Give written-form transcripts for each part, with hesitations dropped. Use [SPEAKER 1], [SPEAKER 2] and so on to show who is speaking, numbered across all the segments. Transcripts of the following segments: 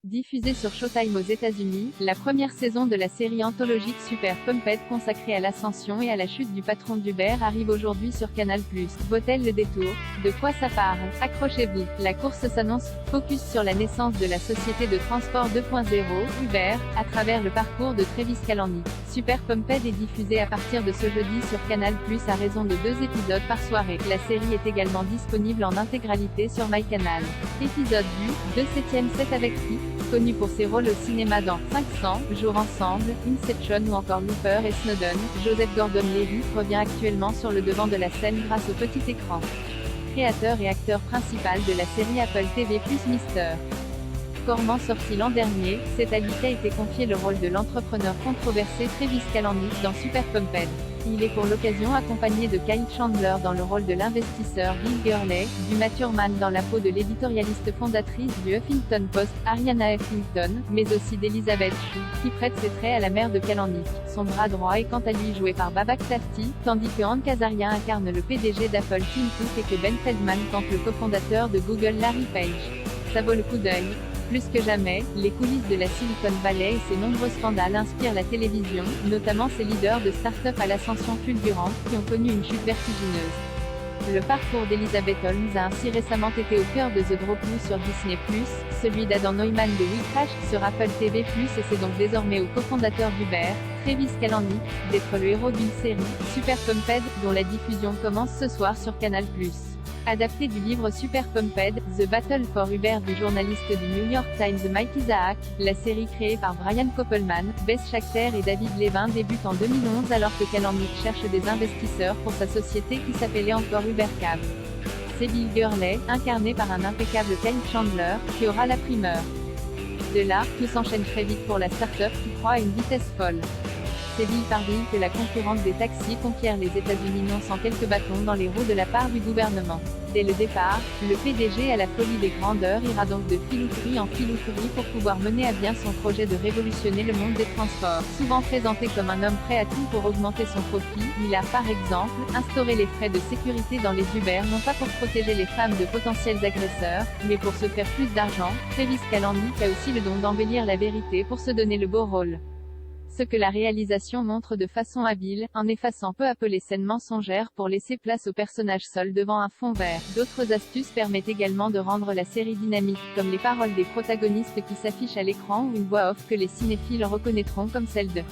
[SPEAKER 1] Diffusée sur Showtime aux États-Unis, la première saison de la série anthologique Super Pumped consacrée à l'ascension et à la chute du patron d'Uber arrive aujourd'hui sur Canal+. Vaut-elle le détour? De quoi ça parle? Accrochez-vous, la course s'annonce, focus sur la naissance de la société de transport 2.0, Uber, à travers le parcours de Travis Kalanick. Super Pumped est diffusée à partir de ce jeudi sur Canal+, à raison de 2 épisodes par soirée. La série est également disponible en intégralité sur MyCanal. Épisode du 2/7 7 avec qui? Connu pour ses rôles au cinéma dans 500 jours ensemble, Inception ou encore Looper et Snowden, Joseph Gordon-Levitt revient actuellement sur le devant de la scène grâce au petit écran. Créateur et acteur principal de la série Apple TV+ Mr. Corman sorti l'an dernier, c'est à lui qu'a été confié le rôle de l'entrepreneur controversé Travis Kalanick dans Super Pumped. Il est pour l'occasion accompagné de Kyle Chandler dans le rôle de l'investisseur Bill Gurley, du Maturman dans la peau de l'éditorialiste fondatrice du Huffington Post, Arianna Huffington, mais aussi d'Elizabeth Shue, qui prête ses traits à la mère de Kalanick. Son bras droit est quant à lui joué par Babak Tafti, tandis que Hank Azaria incarne le PDG d'Apple Tim Cook et que Ben Feldman tente le cofondateur de Google Larry Page. Ça vaut le coup d'œil. Plus que jamais, les coulisses de la Silicon Valley et ses nombreux scandales inspirent la télévision, notamment ses leaders de start-up à l'ascension fulgurante, qui ont connu une chute vertigineuse. Le parcours d'Elizabeth Holmes a ainsi récemment été au cœur de The Drop News sur Disney+, celui d'Adam Neumann de We Crash sur Apple TV+, et c'est donc désormais au cofondateur d'Uber, Travis Kalanick, d'être le héros d'une série, Super Pumped, dont la diffusion commence ce soir sur Canal+. Adapté du livre Super Pumped, The Battle for Uber du journaliste du New York Times Mike Isaac, la série créée par Brian Koppelman, Bess Schachter et David Levin débute en 2011 alors que Kalanick cherche des investisseurs pour sa société qui s'appelait encore UberCab. C'est Bill Gurley, incarné par un impeccable Kyle Chandler, qui aura la primeur. De là, tout s'enchaîne très vite pour la start-up qui croît à une vitesse folle. C'est ville par ville que la concurrence des taxis conquiert les États-Unis non sans quelques bâtons dans les roues de la part du gouvernement. Dès le départ, le PDG à la folie des grandeurs ira donc de filouterie en filouterie pour pouvoir mener à bien son projet de révolutionner le monde des transports. Souvent présenté comme un homme prêt à tout pour augmenter son profit, il a par exemple instauré les frais de sécurité dans les Uber non pas pour protéger les femmes de potentiels agresseurs, mais pour se faire plus d'argent. Travis Kalanick a aussi le don d'embellir la vérité pour se donner le beau rôle. Ce que la réalisation montre de façon habile, en effaçant peu à peu les scènes mensongères pour laisser place aux personnages seuls devant un fond vert. D'autres astuces permettent également de rendre la série dynamique, comme les paroles des protagonistes qui s'affichent à l'écran ou une voix off que les cinéphiles reconnaîtront comme celle de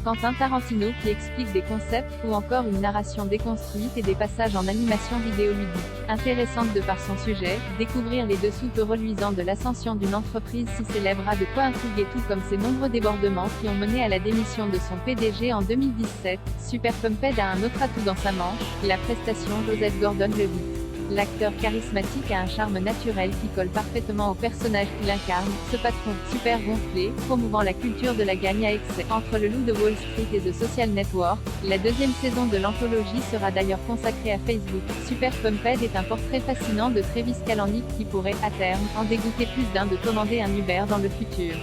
[SPEAKER 1] Quentin Tarantino qui explique des concepts, ou encore une narration déconstruite et des passages en animation vidéoludique. Intéressante de par son sujet, découvrir les dessous peu reluisants de l'ascension d'une entreprise si célèbre a de quoi intriguer tout comme ses nombreux débordements qui ont mené à la démission de son PDG en 2017. Super Pumped a un autre atout dans sa manche, la prestation Joseph Gordon-Levitt. L'acteur charismatique a un charme naturel qui colle parfaitement au personnage qu'il incarne, ce patron super gonflé, promouvant la culture de la gagne à excès. Entre le loup de Wall Street et The Social Network, la deuxième saison de l'anthologie sera d'ailleurs consacrée à Facebook. Super Pumped est un portrait fascinant de Travis Kalanick qui pourrait, à terme, en dégoûter plus d'un de commander un Uber dans le futur.